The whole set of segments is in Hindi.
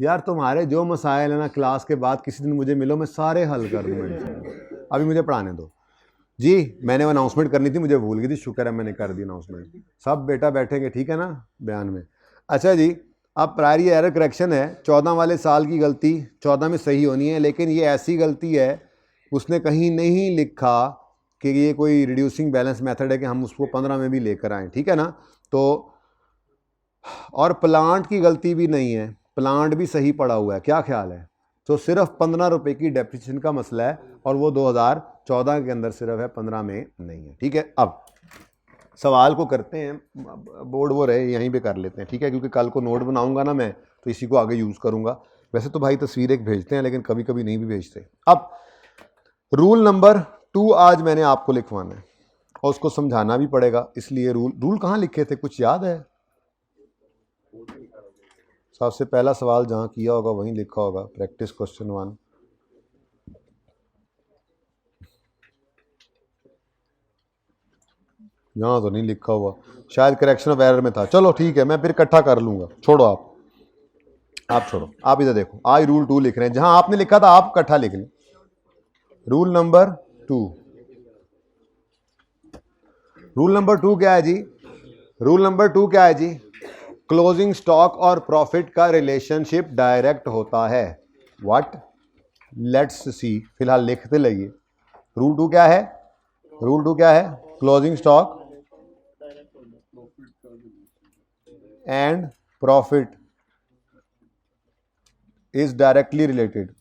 यार तुम्हारे जो मसाइल है ना क्लास के बाद किसी दिन मुझे मिलो, मैं सारे हल कर दूंगा। अभी मुझे पढ़ाने दो जी। मैंने वो अनाउंसमेंट करनी थी, मुझे भूल गई थी, शुक्र है मैंने कर दी अनाउंसमेंट। सब बेटा बैठेंगे ठीक है ना बयान में। अच्छा जी, अब प्रायरी एरर करेक्शन है। 14 वाले साल की गलती 14 में सही होनी है, लेकिन ये ऐसी गलती है उसने कहीं नहीं लिखा कि ये कोई रिड्यूसिंग बैलेंस मेथड है कि हम उसको 15 में भी लेकर आएँ, ठीक है ना। तो और प्लांट की गलती भी नहीं है, प्लांट भी सही पड़ा हुआ है, क्या ख्याल है। तो सिर्फ 15 रुपए की डेप्रिसिएशन का मसला है, और वो 2014 के अंदर सिर्फ है, 15 में नहीं है, ठीक है। अब सवाल को करते हैं, बोर्ड वो रहे यहीं पे कर लेते हैं, ठीक है, क्योंकि कल को नोट बनाऊंगा ना मैं, तो इसी को आगे यूज़ करूंगा। वैसे तो भाई तस्वीर एक भेजते हैं, लेकिन कभी कभी नहीं भी भेजते। अब रूल नंबर 2 आज मैंने आपको लिखवाना है, और उसको समझाना भी पड़ेगा, इसलिए रूल कहाँ लिखे थे, कुछ याद है। सबसे पहला सवाल जहाँ किया होगा वहीं लिखा होगा, प्रैक्टिस क्वेश्चन 1। यहाँ तो नहीं लिखा हुआ, शायद करेक्शन ऑफ एरर में था। चलो ठीक है, मैं फिर इकट्ठा कर लूंगा, छोड़ो आप छोड़ो, आप इधर देखो, आज रूल 2 लिख रहे हैं, जहां आपने लिखा था आप इकट्ठा लिख लें। रूल नंबर 2, रूल नंबर 2 क्या है जी। रूल नंबर 2 क्या है जी, क्लोजिंग स्टॉक और प्रॉफिट का रिलेशनशिप डायरेक्ट होता है। व्हाट, लेट्स सी, फिलहाल लिखते लगिए। रूल 2 क्या है, रूल 2 क्या है, closing stock and profit is directly related.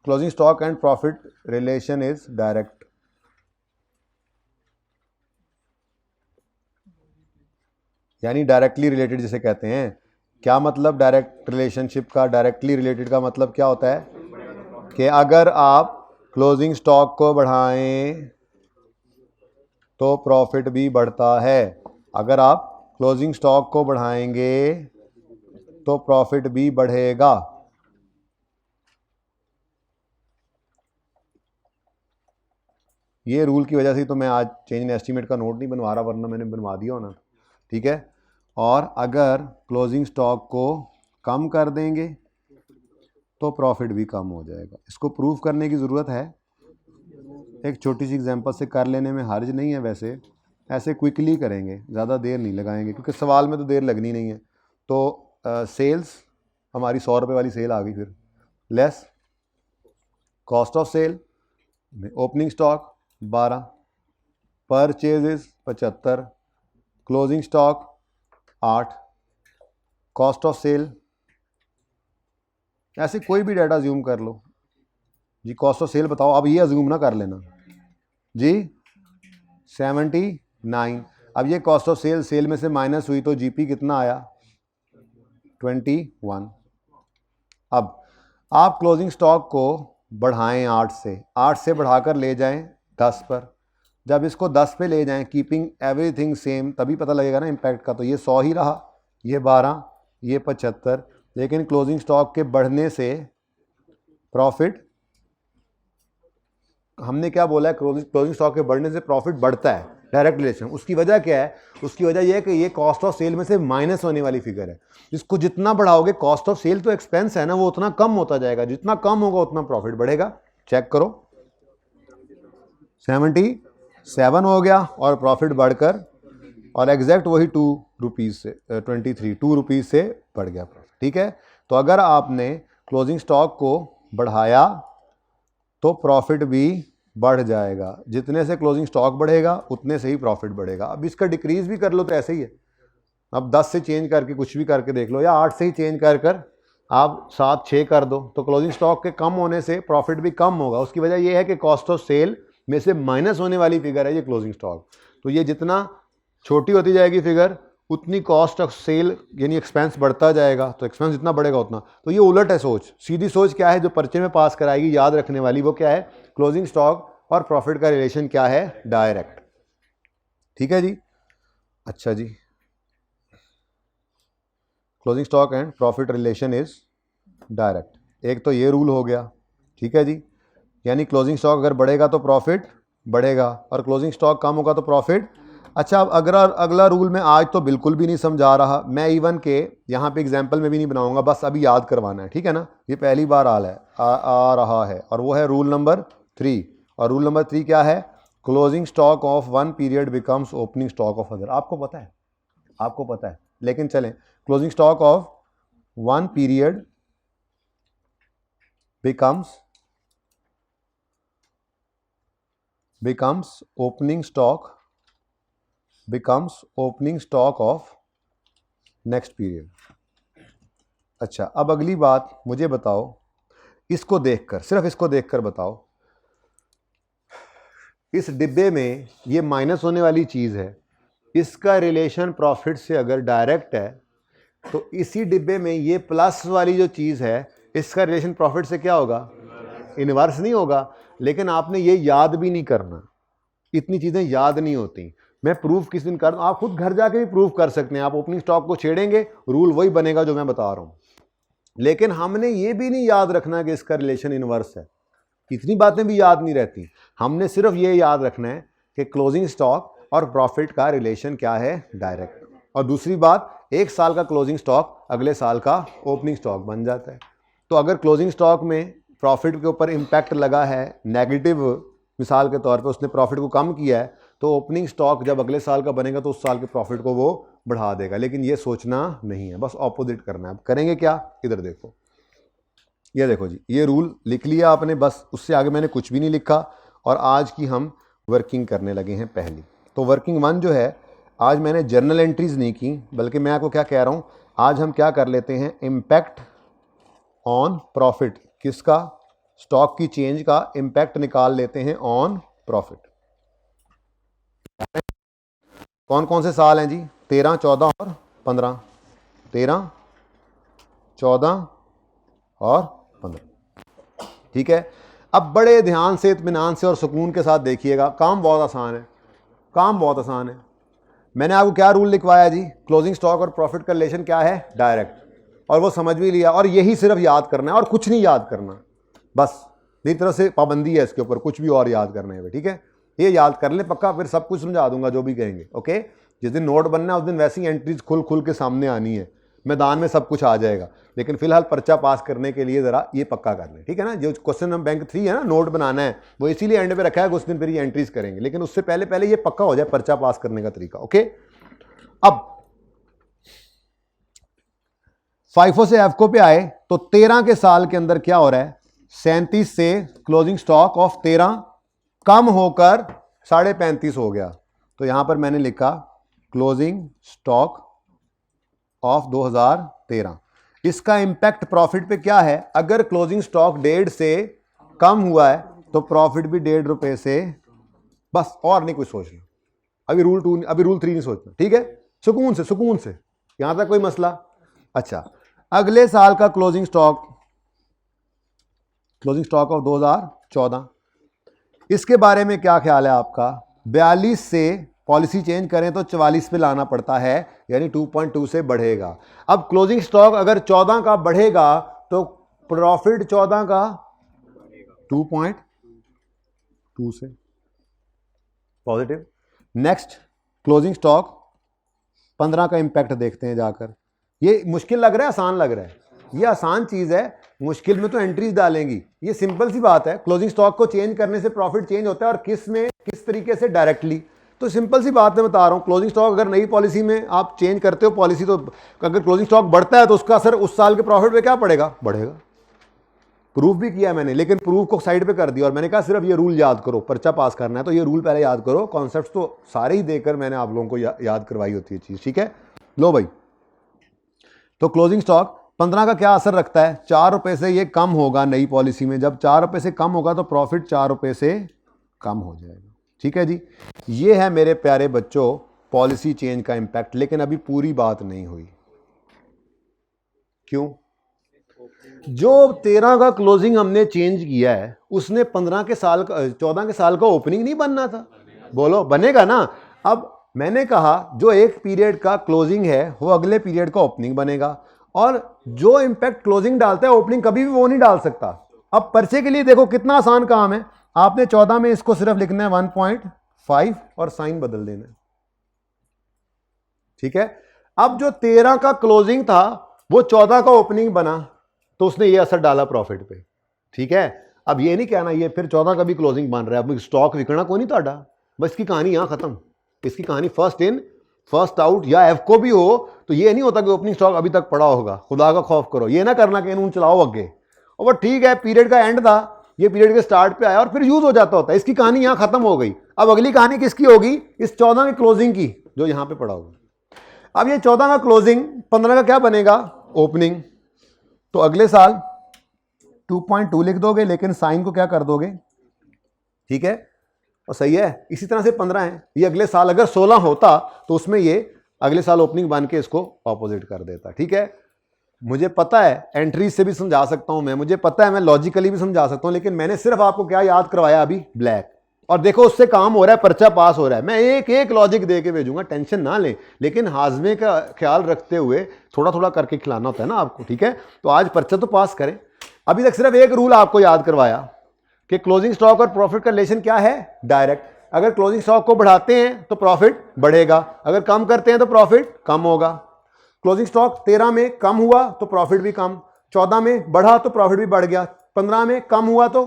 Closing stock and profit relation is direct. यानी डायरेक्टली रिलेटेड जिसे कहते हैं। क्या मतलब डायरेक्ट रिलेशनशिप का, डायरेक्टली रिलेटेड का मतलब क्या होता है कि अगर आप क्लोजिंग स्टॉक को बढ़ाएं तो प्रॉफिट भी बढ़ता है, अगर आप क्लोजिंग स्टॉक को बढ़ाएंगे तो प्रॉफिट भी बढ़ेगा। ये रूल की वजह से तो मैं आज चेंज इन एस्टीमेट का नोट नहीं बनवा रहा, वरना मैंने बनवा दिया होना, ठीक है। और अगर क्लोजिंग स्टॉक को कम कर देंगे तो प्रॉफिट भी कम हो जाएगा। इसको प्रूव करने की ज़रूरत है, एक छोटी सी एग्जांपल से कर लेने में हर्ज नहीं है। वैसे ऐसे क्विकली करेंगे, ज़्यादा देर नहीं लगाएंगे, क्योंकि सवाल में तो देर लगनी नहीं है। तो सेल्स हमारी 100 रुपये वाली सेल आ गई, फिर less cost of sale, opening stock 12, purchases 75, closing stock 8, cost of sale, ऐसे कोई भी डाटा अज्यूम कर लो जी। कॉस्ट ऑफ सेल बताओ, अब ये अज्यूम ना कर लेना जी, 79। अब ये कॉस्ट ऑफ सेल, सेल में से माइनस हुई तो जीपी कितना आया, 21। अब आप क्लोजिंग स्टॉक को बढ़ाएं 8 से बढ़ाकर ले जाएं 10 पर। जब इसको 10 पे ले जाएं कीपिंग एवरीथिंग सेम, तभी पता लगेगा ना इम्पैक्ट का। तो ये 100 ही रहा, ये 12, ये 75, लेकिन क्लोजिंग स्टॉक के बढ़ने से प्रॉफिट, हमने क्या बोला है, क्लोजिंग स्टॉक के बढ़ने से प्रॉफिट बढ़ता है, डायरेक्ट रिलेशन। उसकी वजह क्या है, उसकी वजह यह है कि ये कॉस्ट ऑफ सेल में से माइनस होने वाली फिगर है। इसको जितना बढ़ाओगे, कॉस्ट ऑफ सेल तो एक्सपेंस है ना, वो उतना कम होता जाएगा, जितना कम होगा उतना प्रॉफिट बढ़ेगा। चेक करो, 77 हो गया और प्रॉफिट बढ़कर, और एग्जैक्ट वही 2 रुपीज़ से 23 2 रुपीज़ से बढ़ गया प्रॉफिट, ठीक है। तो अगर आपने क्लोजिंग स्टॉक को बढ़ाया तो प्रॉफिट भी बढ़ जाएगा, जितने से क्लोजिंग स्टॉक बढ़ेगा उतने से ही प्रॉफिट बढ़ेगा। अब इसका डिक्रीज भी कर लो तो ऐसे ही है। अब 10 से चेंज करके कुछ भी करके देख लो, या 8 से ही चेंज कर आप 7 6 कर दो, तो क्लोजिंग स्टॉक के कम होने से प्रॉफिट भी कम होगा। उसकी वजह यह है कि कॉस्ट ऑफ सेल में से माइनस होने वाली फिगर है ये क्लोजिंग स्टॉक। तो ये जितना छोटी होती जाएगी फिगर, उतनी कॉस्ट ऑफ सेल यानी एक्सपेंस बढ़ता जाएगा, तो एक्सपेंस जितना बढ़ेगा उतना। तो ये उलट है सोच। सीधी सोच क्या है जो पर्चे में पास कराएगी याद रखने वाली, वो क्या है, क्लोजिंग स्टॉक और प्रॉफिट का रिलेशन क्या है, डायरेक्ट, ठीक है जी। अच्छा जी, closing stock and profit relation is direct, एक तो ये रूल हो गया, ठीक है जी। यानी क्लोजिंग स्टॉक अगर बढ़ेगा तो प्रॉफिट बढ़ेगा, और क्लोजिंग स्टॉक कम होगा तो प्रॉफिट अच्छा, अब अगला अगला रूल मैं आज तो बिल्कुल भी नहीं समझा रहा, मैं इवन के यहाँ पे एग्जाम्पल में भी नहीं बनाऊंगा, बस अभी याद करवाना है, ठीक है ना। ये पहली बार आ रहा है, और वो है रूल नंबर 3। और रूल नंबर 3 क्या है? Closing stock of one period becomes opening stock of other. आपको पता है, आपको पता है, लेकिन चलें, closing stock of one period becomes opening stock of next period. अच्छा, अब अगली बात मुझे बताओ, इसको देखकर, सिर्फ इसको देखकर बताओ, इस डिब्बे में ये माइनस होने वाली चीज़ है, इसका रिलेशन प्रॉफिट से अगर डायरेक्ट है, तो इसी डिब्बे में ये प्लस वाली जो चीज़ है, इसका रिलेशन प्रॉफिट से क्या होगा? इनवर्स नहीं होगा। लेकिन आपने ये याद भी नहीं करना, इतनी चीज़ें याद नहीं होती। मैं प्रूफ किस दिन कर दूं, आप खुद घर जाके भी प्रूफ कर सकते हैं। आप ओपनिंग स्टॉक को छेड़ेंगे, रूल वही बनेगा जो मैं बता रहा हूं। लेकिन हमने ये भी नहीं याद रखना कि इसका रिलेशन इनवर्स है, इतनी बातें भी याद नहीं रहती। हमने सिर्फ ये याद रखना है कि क्लोजिंग स्टॉक और प्रॉफिट का रिलेशन क्या है? डायरेक्ट। और दूसरी बात, एक साल का क्लोजिंग स्टॉक अगले साल का ओपनिंग स्टॉक बन जाता है। तो अगर क्लोजिंग स्टॉक में प्रॉफिट के ऊपर इम्पैक्ट लगा है नेगेटिव, मिसाल के तौर पे उसने प्रॉफिट को कम किया है, तो ओपनिंग स्टॉक जब अगले साल का बनेगा तो उस साल के प्रॉफिट को वो बढ़ा देगा। लेकिन ये सोचना नहीं है, बस ऑपोजिट करना है। अब करेंगे क्या? इधर देखो, ये देखो जी, ये रूल लिख लिया आपने, बस उससे आगे मैंने कुछ भी नहीं लिखा। और आज की हम वर्किंग करने लगे हैं पहली। तो वर्किंग 1 जो है, आज मैंने जर्नल एंट्रीज नहीं की, बल्कि मैं आपको क्या कह रहा हूँ, आज हम क्या कर लेते हैं, इम्पैक्ट ऑन प्रॉफिट। किसका? स्टॉक की चेंज का इम्पैक्ट निकाल लेते हैं ऑन प्रॉफिट। कौन कौन से साल हैं जी? 13, 14 और 15। 13, 14 और 15, ठीक है। अब बड़े ध्यान से, इत्मीनान से और सुकून के साथ देखिएगा, काम बहुत आसान है, काम बहुत आसान है। मैंने आपको क्या रूल लिखवाया जी? क्लोजिंग स्टॉक और प्रॉफिट का रिलेशन क्या है? डायरेक्ट। और वो समझ भी लिया, और यही सिर्फ याद करना है और कुछ नहीं याद करना, बस मेरी तरफ से पाबंदी है इसके ऊपर, कुछ भी और याद करने है, ठीक है। ये याद कर ले पक्का, फिर सब कुछ समझा दूंगा जो भी कहेंगे, ओके। जिस दिन नोट बनना है उस दिन वैसी एंट्रीज खुल खुल के सामने आनी है, मैदान में सब कुछ आ जाएगा। लेकिन फिलहाल पर्चा पास करने के लिए जरा ये पक्का कर लें, ठीक है ना। जो क्वेश्चन नंबर बैंक 3 है ना, नोट बनाना है, वो इसीलिए एंड पे रखा है, उस दिन फिर ये एंट्रीज करेंगे। लेकिन उससे पहले पहले ये पक्का हो जाए पर्चा पास करने का तरीका, ओके। अब फाइफो से एफको पे आए तो 13 के साल के अंदर क्या हो रहा है? 37 से क्लोजिंग स्टॉक ऑफ 13 कम होकर 35.5 हो गया। तो यहां पर मैंने लिखा क्लोजिंग स्टॉक ऑफ 2013। इसका इंपैक्ट प्रॉफिट पे क्या है? अगर क्लोजिंग स्टॉक 1.5 से कम हुआ है तो प्रॉफिट भी 1.5 रुपए से, बस और नहीं कुछ सोचना। अभी रूल 2, अभी रूल 3 नहीं सोचना, ठीक है। सुकून से, सुकून से, यहां तक कोई मसला? अच्छा, अगले साल का क्लोजिंग स्टॉक ऑफ 2014, इसके बारे में क्या ख्याल है आपका? 42 से पॉलिसी चेंज करें तो 44 पे लाना पड़ता है, यानी 2.2 से बढ़ेगा। अब क्लोजिंग स्टॉक अगर 14 का बढ़ेगा तो प्रॉफिट 14 का 2.2 से पॉजिटिव। नेक्स्ट, क्लोजिंग स्टॉक 15 का इंपैक्ट देखते हैं जाकर। ये मुश्किल लग रहा है, आसान लग रहा है? ये आसान चीज है, मुश्किल में तो एंट्रीज डालेंगी। ये सिंपल सी बात है, क्लोजिंग स्टॉक को चेंज करने से प्रॉफिट चेंज होता है, और किस तरीके से? डायरेक्टली। तो सिंपल सी बात मैं बता रहा हूं, क्लोजिंग स्टॉक अगर नई पॉलिसी में आप चेंज करते हो पॉलिसी, तो अगर क्लोजिंग स्टॉक बढ़ता है तो उसका असर उस साल के प्रॉफिट पे क्या पड़ेगा? बढ़ेगा। प्रूफ भी किया मैंने, लेकिन प्रूफ को साइड पे कर दिया और मैंने कहा सिर्फ ये रूल याद करो, पर्चा पास करना है तो ये रूल पहले याद करो। कॉन्सेप्ट तो सारे ही देकर मैंने आप लोगों को याद करवाई होती है चीज, ठीक है। लो भाई, तो क्लोजिंग स्टॉक 15 का क्या असर रखता है? 4 रुपए से ये कम होगा नई पॉलिसी में। जब 4 रुपए से कम होगा तो प्रॉफिट 4 रुपए से कम हो जाएगा, ठीक है जी। ये है मेरे प्यारे बच्चों पॉलिसी चेंज का इंपैक्ट। लेकिन अभी पूरी बात नहीं हुई। क्यों? जो 13 का क्लोजिंग हमने चेंज किया है उसने 14 के साल का ओपनिंग नहीं बनना था? बोलो, बनेगा ना। अब मैंने कहा जो एक पीरियड का क्लोजिंग है वो अगले पीरियड का ओपनिंग बनेगा, और जो इंपैक्ट क्लोजिंग डालता है ओपनिंग कभी भी वो नहीं डाल सकता। अब पर्चे के लिए देखो कितना आसान काम है। आपने 14 में इसको सिर्फ लिखना है 1.5 और साइन बदल देना है, ठीक है। अब जो 13 का क्लोजिंग था वो 14 का ओपनिंग बना, तो उसने ये असर डाला प्रॉफिट पे, ठीक है। अब ये नहीं कहना ये फिर 14 का भी क्लोजिंग बन रहा है, अब स्टॉक विकना को नहीं ताड़ा, बस इसकी कहानी यहां खत्म। इसकी कहानी फर्स्ट इन फर्स्ट आउट या एफ को भी हो तो ये नहीं होता कि ओपनिंग स्टॉक अभी तक पड़ा होगा, खुदा का खौफ करो, ये ना करना कि इन्होंने चलाओ आगे और वो ठीक है पीरियड का एंड था, ये पीरियड के स्टार्ट पे आया और फिर यूज हो जाता होता है। इसकी कहानी यहां खत्म हो गई। अब अगली कहानी किसकी होगी? इस 14 की क्लोजिंग की, जो यहां पे पड़ा होगा। अब ये 14 का क्लोजिंग 15 का क्या बनेगा? ओपनिंग। तो अगले साल 2.2 लिख दोगे, लेकिन साइन को क्या कर दोगे, ठीक है, और सही है। इसी तरह से 15 है, ये अगले साल अगर 16 होता तो उसमें ये अगले साल ओपनिंग बन के इसको ऑपोजिट कर देता, ठीक है। मुझे पता है एंट्री से भी समझा सकता हूं मैं, मुझे पता है मैं लॉजिकली भी समझा सकता हूं, लेकिन मैंने सिर्फ आपको क्या याद करवाया अभी? ब्लैक। और देखो उससे काम हो रहा है, पर्चा पास हो रहा है। मैं एक एक लॉजिक दे के भेजूंगा, टेंशन ना लें, लेकिन हाजमे का ख्याल रखते हुए थोड़ा थोड़ा करके खिलाना होता है ना आपको, ठीक है। तो आज पर्चा तो पास करें। अभी तक सिर्फ एक रूल आपको याद करवाया कि क्लोजिंग स्टॉक और प्रॉफिट का रिलेशन क्या है? डायरेक्ट। अगर क्लोजिंग स्टॉक को बढ़ाते हैं तो प्रॉफिट बढ़ेगा, अगर कम करते हैं तो प्रॉफिट कम होगा। क्लोजिंग स्टॉक 13 में कम हुआ तो प्रॉफिट भी कम, 14 में बढ़ा तो प्रॉफिट भी बढ़ गया, 15 में कम हुआ तो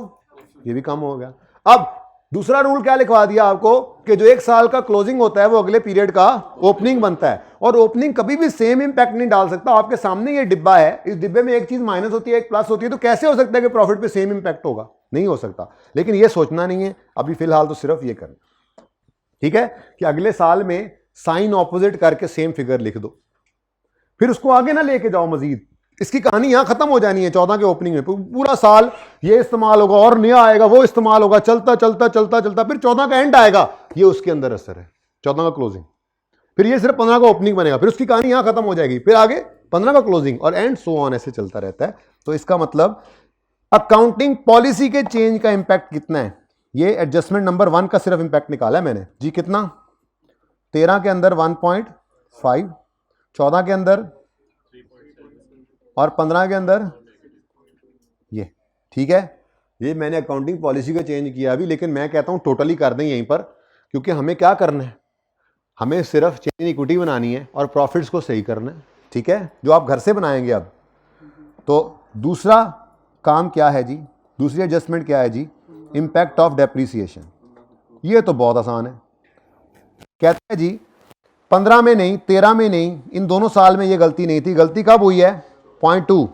ये भी कम हो गया। अब दूसरा रूल क्या लिखवा दिया आपको कि जो एक साल का क्लोजिंग होता है वो अगले पीरियड का ओपनिंग बनता है, और ओपनिंग कभी भी सेम इंपैक्ट नहीं डाल सकता। आपके सामने ये डिब्बा है, इस डिब्बे में एक चीज माइनस होती है एक प्लस होती है, तो कैसे हो सकता है कि प्रॉफिट पे सेम इंपैक्ट होगा? नहीं हो सकता। लेकिन ये सोचना नहीं है अभी फिलहाल, तो सिर्फ ये करना, ठीक है, कि अगले साल में साइन ऑपोजिट करके सेम फिगर लिख दो, फिर उसको आगे ना लेके जाओ मजीद। इसकी कहानी यहां खत्म हो जानी है 14 के ओपनिंग में। पूरा साल ये इस्तेमाल होगा और नया आएगा, वो इस्तेमाल होगा, चलता चलता चलता चलता, फिर 14 का एंड आएगा, ये उसके अंदर असर है 14 का क्लोजिंग, फिर ये सिर्फ 15 का ओपनिंग बनेगा, फिर उसकी कहानी यहां खत्म हो जाएगी, फिर आगे 15 का क्लोजिंग और एंड सो ऑन, ऐसे चलता रहता है। तो इसका मतलब अकाउंटिंग पॉलिसी के चेंज का इंपैक्ट कितना है? ये एडजस्टमेंट नंबर 1 का सिर्फ इंपैक्ट निकाला है मैंने जी। कितना? 13 के अंदर 1.5, 14 के अंदर और 15 के अंदर ये, ठीक है। ये मैंने अकाउंटिंग पॉलिसी का चेंज किया अभी, लेकिन मैं कहता हूं टोटली कर दें यहीं पर, क्योंकि हमें क्या करना है, हमें सिर्फ चेंज इन इक्विटी बनानी है और प्रॉफिट्स को सही करना है, ठीक है, जो आप घर से बनाएंगे। अब तो दूसरा काम क्या है जी? दूसरी एडजस्टमेंट क्या है जी? Impact of depreciation. ये तो बहुत आसान है, कहते हैं जी 15 में नहीं 13 में नहीं, इन दोनों साल में ये गलती नहीं थी। गलती कब हुई है? 0.2।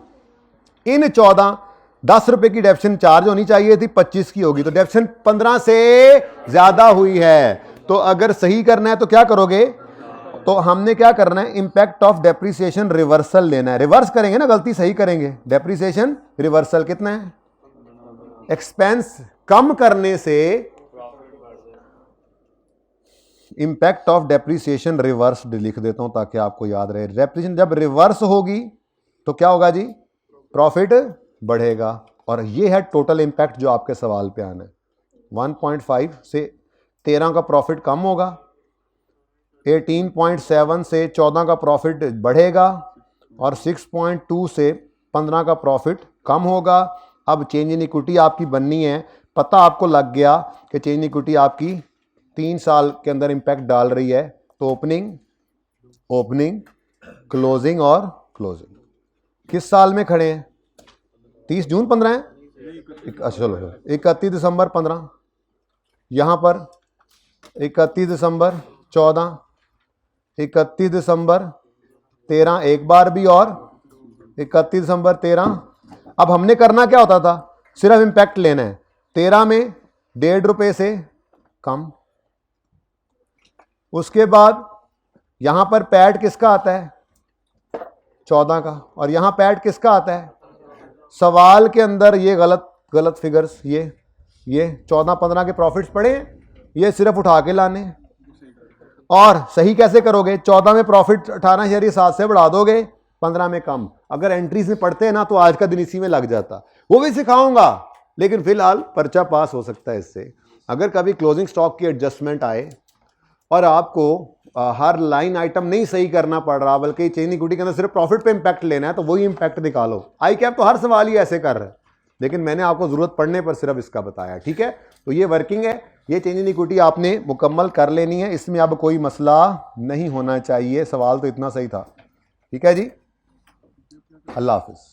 इन 14 10 रुपए की डेप्शन चार्ज होनी चाहिए थी, 25 की होगी, तो डेप्शन 15 से ज्यादा हुई है। तो अगर सही करना है तो क्या करोगे? तो हमने क्या करना है? इंपैक्ट ऑफ डेप्रीसिएशन रिवर्सल लेना है। रिवर्स करेंगे ना, गलती सही करेंगे। डेप्रीसिएशन रिवर्सल कितना है? एक्सपेंस कम करने से इंपैक्ट ऑफ डेप्रीसिएशन रिवर्स लिख देता हूं ताकि आपको याद रहे। डेप्रीसिएशन जब रिवर्स होगी तो क्या होगा जी? प्रॉफिट बढ़ेगा। और ये है टोटल इंपैक्ट जो आपके सवाल पे आना है। 1.5 से 13 का प्रॉफिट कम होगा, 18.7 से 14 का प्रॉफिट बढ़ेगा और 6.2 से 15 का प्रॉफिट कम होगा। अब चेंज इन इक्विटी आपकी बननी है, पता आपको लग गया कि चेंज इन इक्विटी आपकी 3 साल के अंदर इंपैक्ट डाल रही है। तो ओपनिंग, ओपनिंग, क्लोजिंग और क्लोजिंग किस साल में खड़े हैं? 30 जून 15 है, चलो 31 दिसंबर 15, यहां पर 31 दिसंबर 14, 31 दिसंबर 13 एक बार भी, और 31 दिसंबर 13। अब हमने करना क्या होता था? सिर्फ इंपैक्ट लेना है। 13 में 1.5 रुपए से कम, उसके बाद यहां पर पैड किसका आता है? 14 का, और यहां पैड किसका आता है? सवाल के अंदर ये गलत फिगर्स, ये 14-15 के प्रॉफिट्स पड़े हैं, ये सिर्फ उठा के लाने। और सही कैसे करोगे? 14 में प्रॉफिट 18.7 से बढ़ा दोगे, 15 में कम। अगर एंट्रीज में पढ़ते हैं ना तो आज का दिन इसी में लग जाता, वो भी सिखाऊंगा, लेकिन फिलहाल पर्चा पास हो सकता है इससे। अगर कभी क्लोजिंग स्टॉक की एडजस्टमेंट आए और आपको हर लाइन आइटम नहीं सही करना पड़ रहा, बल्कि चेंज इक्विटी के अंदर सिर्फ प्रॉफिट पे इंपैक्ट लेना है, तो वही इंपैक्ट निकालो। आई कैप तो हर सवाल ही ऐसे कर रहा है, लेकिन मैंने आपको जरूरत पड़ने पर सिर्फ इसका बताया, ठीक है। तो ये वर्किंग है। ये चेंज इन इक्विटी आपने मुकम्मल कर लेनी है, इसमें अब कोई मसला नहीं होना चाहिए। सवाल तो इतना सही था। ठीक है जी, अल्लाह हाफिज़।